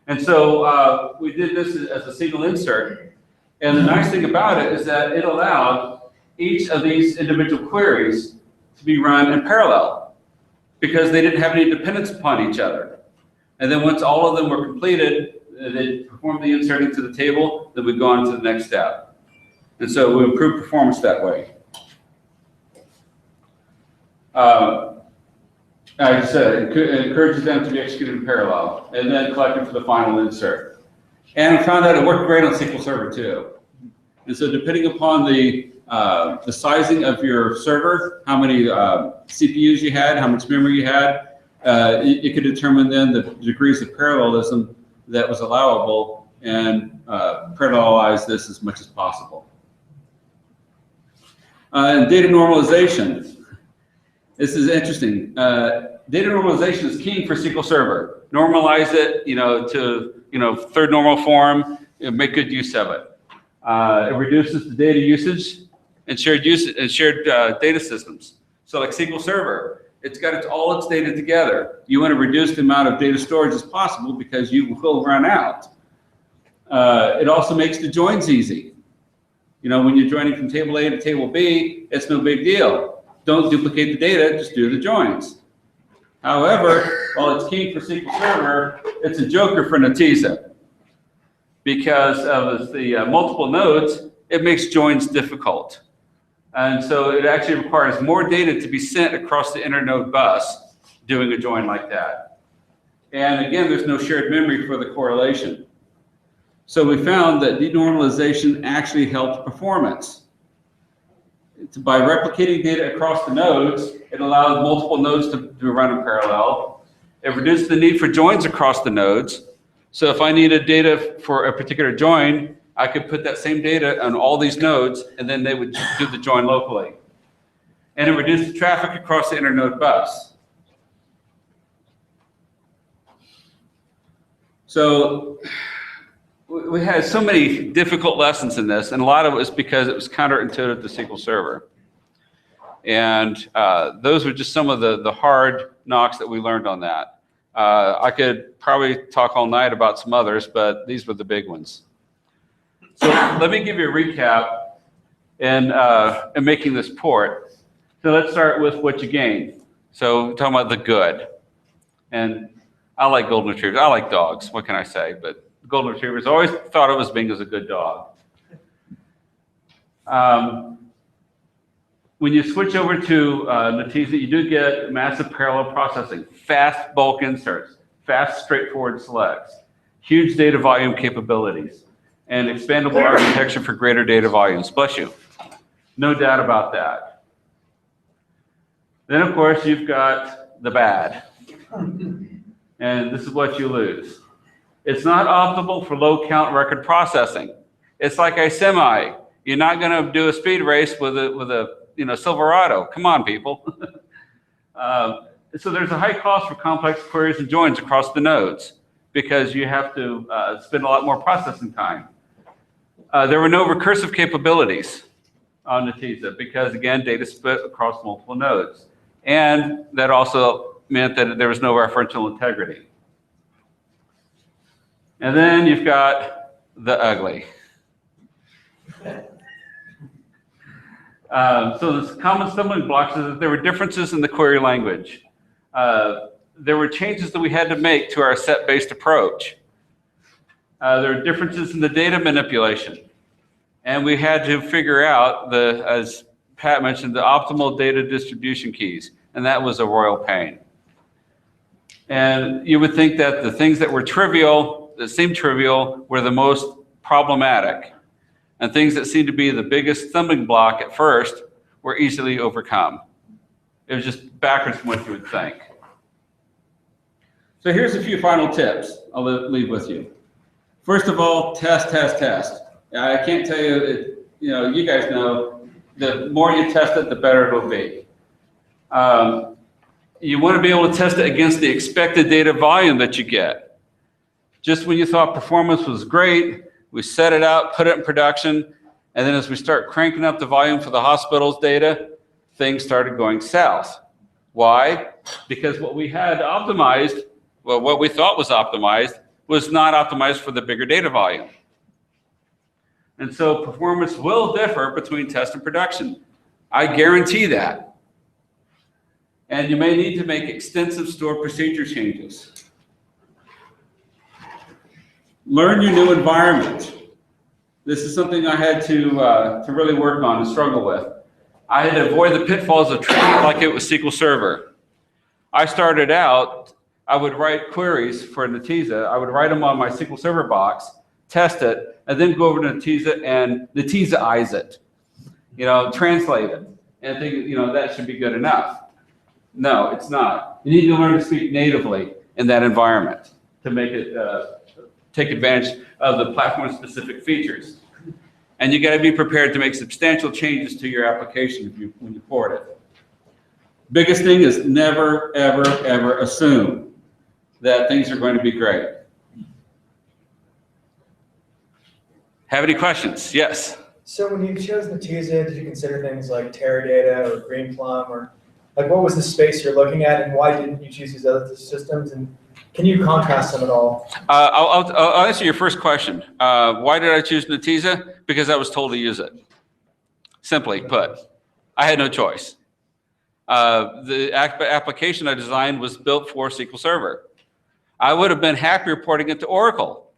And so we did this as a single insert. And the nice thing about it is that it allowed each of these individual queries to be run in parallel, because they didn't have any dependence upon each other. And then once all of them were completed, they performed the insert into the table, then we go on to the next step. And so we improve performance that way. I said, it encourages them to be executed in parallel, and then collected for the final insert. And I found out it worked great on SQL Server too. And so depending upon the sizing of your server, how many CPUs you had, how much memory you had, it could determine then the degrees of parallelism that was allowable, and parallelize this as much as possible. And data normalization. This is interesting. Data normalization is key for SQL Server. Normalize it, to third normal form, and make good use of it. It reduces the data usage and shared data systems. So like SQL Server, it's got all its data together. You want to reduce the amount of data storage as possible because you will run out. It also makes the joins easy. When you're joining from table A to table B, it's no big deal. Don't duplicate the data, just do the joins. However, while it's key for SQL Server, it's a joker for Netezza. Because of the multiple nodes, it makes joins difficult. And so it actually requires more data to be sent across the internode bus doing a join like that. And again, there's no shared memory for the correlation. So we found that denormalization actually helped performance. By replicating data across the nodes, it allowed multiple nodes to run in parallel. It reduced the need for joins across the nodes. So if I needed data for a particular join, I could put that same data on all these nodes, and then they would do the join locally. And it reduced the traffic across the internode bus. So we had so many difficult lessons in this, and a lot of it was because it was counterintuitive to SQL Server. And those were just some of the hard knocks that we learned on that. I could probably talk all night about some others, but these were the big ones. So let me give you a recap in making this port. So let's start with what you gain. So we're talking about the good. And I like golden retrievers. I like dogs. What can I say? But golden retrievers, always thought of as being as a good dog. When you switch over to Netezza, you do get massive parallel processing, fast bulk inserts, fast straightforward selects, huge data volume capabilities, and expandable architecture for greater data volumes. Bless you. No doubt about that. Then, of course, you've got the bad. And this is what you lose. It's not optimal for low count record processing. It's like a semi. You're not going to do a speed race with a Silverado. Come on, people. So there's a high cost for complex queries and joins across the nodes because you have to spend a lot more processing time. There were no recursive capabilities on Netezza because, again, data split across multiple nodes. And that also meant that there was no referential integrity. And then you've got the ugly. So the common stumbling blocks is that there were differences in the query language. There were changes that we had to make to our set-based approach. There were differences in the data manipulation. And we had to figure out, as Pat mentioned, the optimal data distribution keys. And that was a royal pain. And you would think that the things that were trivial, that seemed trivial, were the most problematic. And things that seemed to be the biggest stumbling block at first were easily overcome. It was just backwards from what you would think. So here's a few final tips I'll leave with you. First of all, test, test, test. I can't tell you, you guys know, the more you test it, the better it will be. You want to be able to test it against the expected data volume that you get. Just when you thought performance was great, we set it out, put it in production, and then as we start cranking up the volume for the hospital's data, things started going south. Why? Because what we had optimized, well, what we thought was optimized, was not optimized for the bigger data volume. And so performance will differ between test and production. I guarantee that. And you may need to make extensive store procedure changes. Learn your new environment. This is something I had to really work on and struggle with. I had to avoid the pitfalls of treating it like it was SQL Server. I started out, I would write queries for Netezza. I would write them on my SQL Server box, test it, and then go over to Netezza and Netezza-ize it. Translate it, and think, that should be good enough. No, it's not. You need to learn to speak natively in that environment to make it take advantage of the platform-specific features. And you got to be prepared to make substantial changes to your application when you port it. Biggest thing is never, ever, ever assume that things are going to be great. Have any questions? Yes. So when you chose Netezza, did you consider things like Teradata or Greenplum, or what was the space you're looking at, and why didn't you choose these other systems? And can you contrast them at all? I'll answer your first question. Why did I choose Netezza? Because I was told to use it. Simply put, I had no choice. The application I designed was built for SQL Server. I would have been happier porting it to Oracle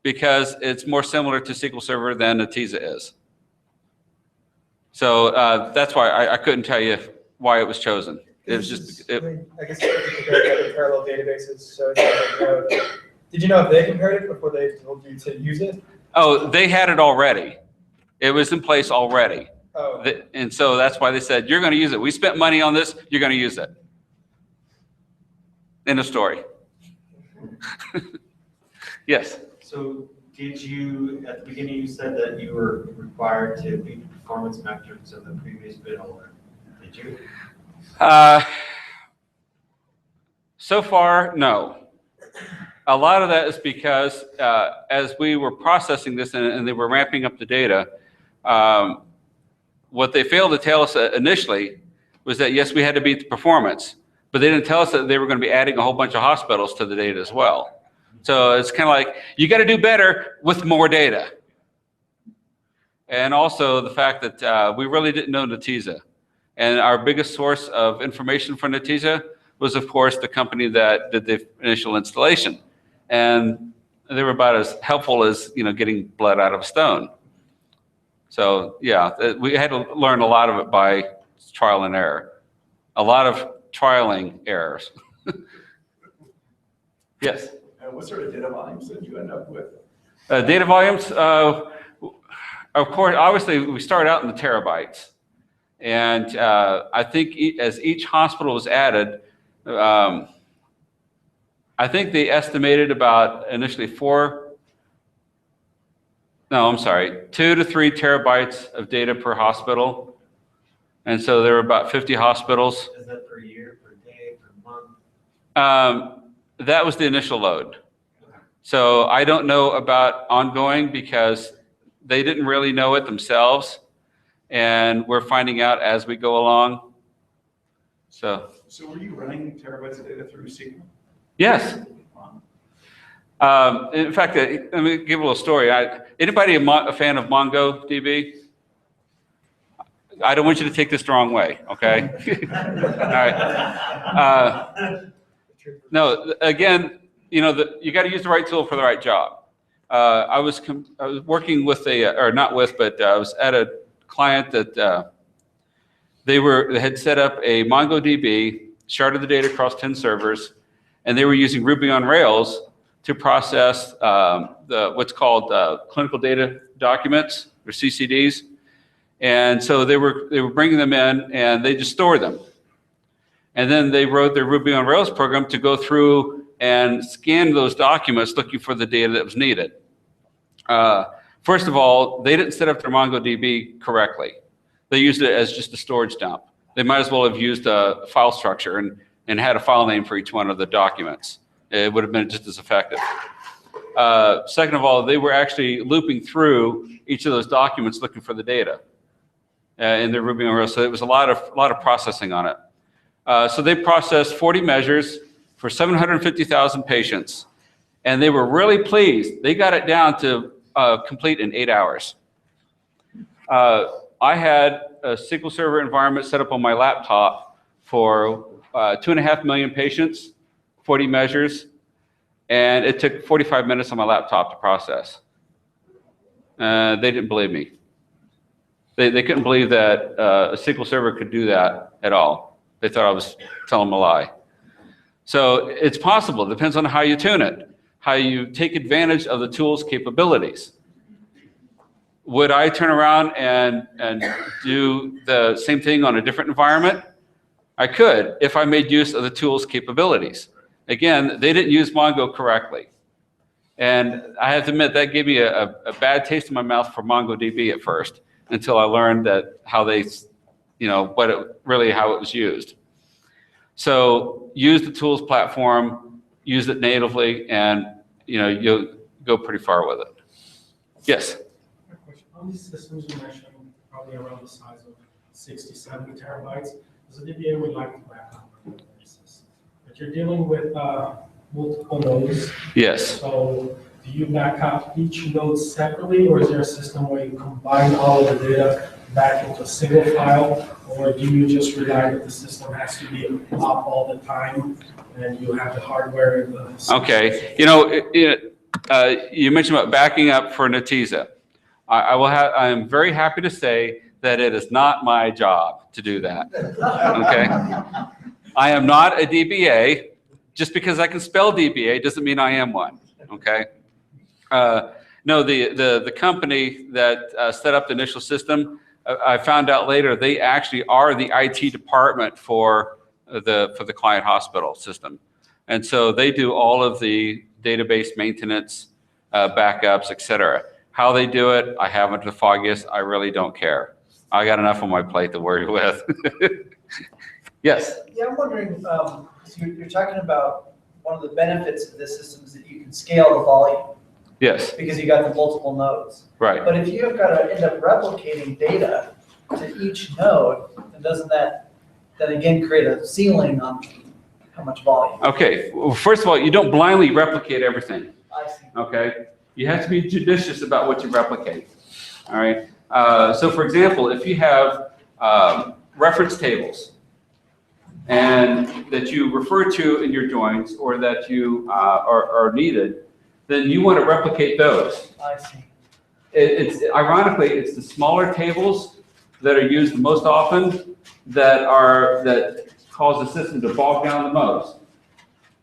because it's more similar to SQL Server than Netezza is. So that's why I couldn't tell you why it was chosen. It was just. I guess you compared to other parallel databases. So did you know if they compared it before they told you to use it? Oh, they had it already. It was in place already. Oh. And so that's why they said, you're going to use it. We spent money on this. You're going to use it. End of story. Yes. So did you, at the beginning, you said that you were required to beat the performance metrics of the previous bid holder. Did you? So far, no. A lot of that is because as we were processing this and they were ramping up the data, what they failed to tell us initially was that, yes, we had to beat the performance, but they didn't tell us that they were going to be adding a whole bunch of hospitals to the data as well. So it's kind of like, you got to do better with more data. And also the fact that we really didn't know Netezza. And our biggest source of information for Netezza was, of course, the company that did the initial installation. And they were about as helpful as, getting blood out of a stone. So yeah, we had to learn a lot of it by trial and error. A lot of trialing errors. Yes? What sort of data volumes did you end up with? Data volumes, of course, obviously we start out in the terabytes. And I think as each hospital was added, I I think they estimated about initially 2 to 3 terabytes of data per hospital. And so there were about 50 hospitals. Is that per year, per day, per month? That was the initial load. So I don't know about ongoing because they didn't really know it themselves. And we're finding out as we go along. So were you running terabytes of data through SQL? yes. In fact, let me give a little story. Anybody a fan of MongoDB? I don't want you to take this the wrong way, okay? All right. No, again, you got to use the right tool for the right job. I was working with I was at a client that they had set up a MongoDB, sharded the data across 10 servers, and they were using Ruby on Rails to process what's called clinical data documents, or CCDs. And so they were bringing them in, and they just store them. And then they wrote their Ruby on Rails program to go through and scan those documents looking for the data that was needed. First of all, they didn't set up their MongoDB correctly. They used it as just a storage dump. They might as well have used a file structure and had a file name for each one of the documents. It would have been just as effective. Second of all, they were actually looping through each of those documents looking for the data in their Ruby on Rails. So it was a lot of processing on it. So they processed 40 measures for 750,000 patients, and they were really pleased. They got it down to complete in 8 hours. I had a SQL Server environment set up on my laptop for 2.5 million patients, 40 measures, and it took 45 minutes on my laptop to process. They didn't believe me. They couldn't believe that a SQL Server could do that at all. They thought I was telling them a lie. So it's possible. It depends on how you tune it, how you take advantage of the tool's capabilities. Would I turn around and do the same thing on a different environment? I could, if I made use of the tool's capabilities. Again, they didn't use Mongo correctly. And I have to admit, that gave me a bad taste in my mouth for MongoDB at first, until I learned that how they, how it was used. So use the tools platform, use it natively, and you'll go pretty far with it. Yes? On these systems you mentioned, probably around the size of 60, 70 terabytes, the DBA would like to back up on that basis. But you're dealing with multiple nodes. Yes. So do you back up each node separately, or is there a system where you combine all of the data back into a single file, or do you just rely that the system has to be up all the time and you have the hardware and the... Okay. You mentioned about backing up for Netezza. I am very happy to say that it is not my job to do that. Okay. I am not a DBA. Just because I can spell DBA doesn't mean I am one. Okay. No, the company that set up the initial system, I found out later they actually are the IT department for the client hospital system, and so they do all of the database maintenance, backups, etc. How they do it, I haven't the foggiest. I really don't care. I got enough on my plate to worry with. Yes. Yeah, I'm wondering. So you're talking about one of the benefits of this system is that you can scale the volume. Yes. Because you got the multiple nodes. Right. But if you've got to end up replicating data to each node, then doesn't that then again create a ceiling on how much volume? Okay. Well, first of all, you don't blindly replicate everything. I see. Okay. You have to be judicious about what you replicate. All right. So, for example, if you have reference tables and that you refer to in your joins or that you are needed, then you want to replicate those. I see. It's ironically, it's the smaller tables that are used the most often that cause the system to bog down the most.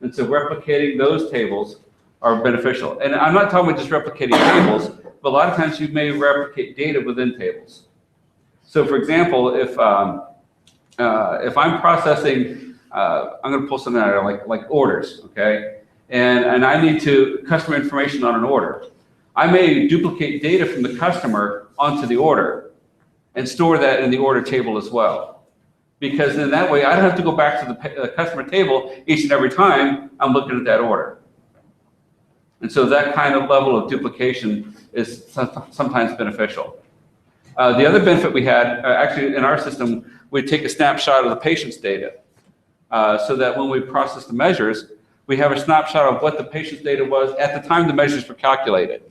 And so replicating those tables are beneficial. And I'm not talking about just replicating tables, but a lot of times you may replicate data within tables. So for example, if I'm processing, I'm going to pull something out of like orders, okay? and I need to customer information on an order. I may duplicate data from the customer onto the order and store that in the order table as well. Because in that way, I don't have to go back to the customer table each and every time I'm looking at that order. And so that kind of level of duplication is sometimes beneficial. The other benefit we had, actually in our system, we'd take a snapshot of the patient's data so that when we process the measures, we have a snapshot of what the patient's data was at the time the measures were calculated.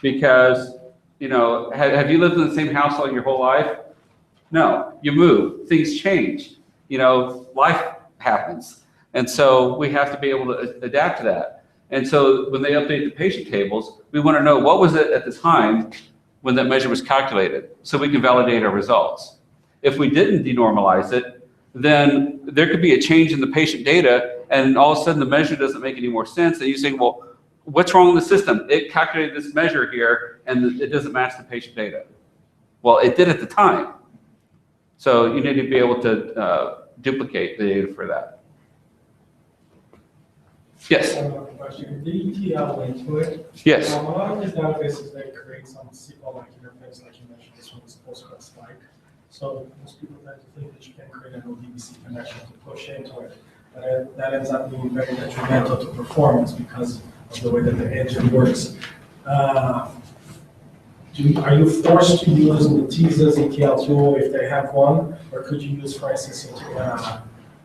Because, you know, have you lived in the same house all your whole life? No, you move, things change, you know, life happens. And so we have to be able to adapt to that. And so when they update the patient tables, we want to know what was it at the time when that measure was calculated so we can validate our results. If we didn't denormalize it, then there could be a change in the patient data and all of a sudden the measure doesn't make any more sense. And you say, well, what's wrong with the system? It calculated this measure here and it doesn't match the patient data. Well, it did at the time. So you need to be able to duplicate the data for that. Yes? One more question. The ETL into it. Yes. A lot of these databases, they create some SQL-like interface, like you mentioned, this one is Postgres-like. So most people tend to think that you can create an ODBC connection to push into it. But that ends up being very detrimental to performance because of the way that the engine works. Are you forced to use Netezza's ETL tool if they have one, or could you use, for instance,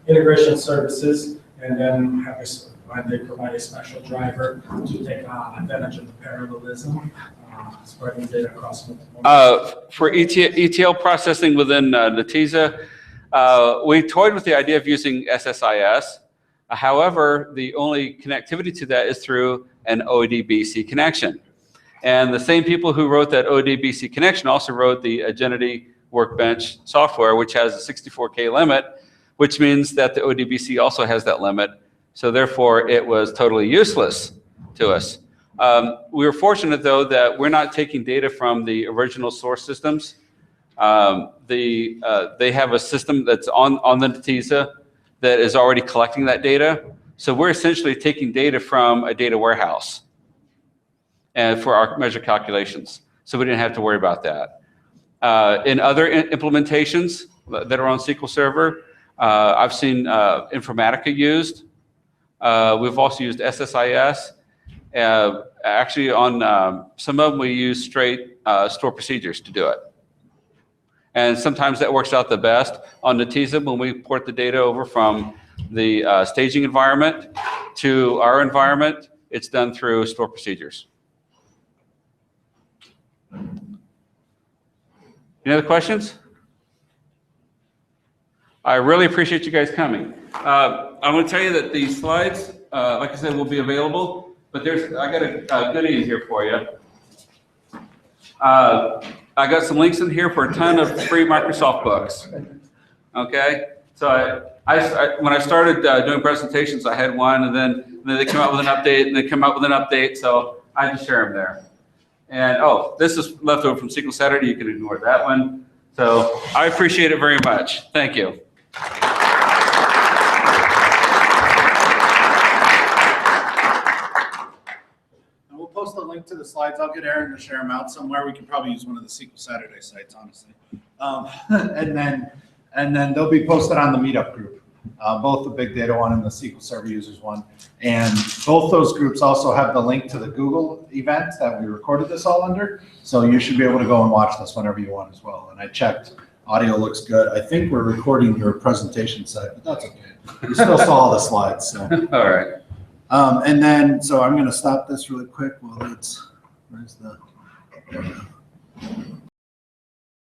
integration services and then have they provide a special driver to take advantage of the parallelism, spreading data across multiple? For ETL processing within Netezza, we toyed with the idea of using SSIS. However, the only connectivity to that is through an ODBC connection. And the same people who wrote that ODBC connection also wrote the Agility Workbench software, which has a 64K limit, which means that the ODBC also has that limit. So therefore, it was totally useless to us. We were fortunate, though, that we're not taking data from the original source systems. They have a system that's on the Netezza that is already collecting that data. So we're essentially taking data from a data warehouse and for our measure calculations. So we didn't have to worry about that. In other implementations that are on SQL Server, I've seen Informatica used. We've also used SSIS. Actually, on some of them, we use straight store procedures to do it. And sometimes that works out the best. On Netezza, when we port the data over from the staging environment to our environment, it's done through store procedures. Any other questions? I really appreciate you guys coming. I want to tell you that these slides, like I said, will be available, but I got a goodie here for you. I got some links in here for a ton of free Microsoft books. Okay, so when I started doing presentations, I had one, and then they come out with an update, and they come out with an update, so I just share them there. And oh, this is left over from SQL Saturday. You can ignore that one. So I appreciate it very much. Thank you. We'll post a link to the slides. I'll get Aaron to share them out somewhere. We can probably use one of the SQL Saturday sites, honestly. And then they'll be posted on the meetup group, both the big data one and the SQL Server users one. And both those groups also have the link to the Google event that we recorded this all under. So you should be able to go and watch this whenever you want as well. And I checked, audio looks good. I think we're recording your presentation set, but that's okay. You still saw all the slides. So. All right. And then, so I'm going to stop this really quick. Well, where's the, there we go.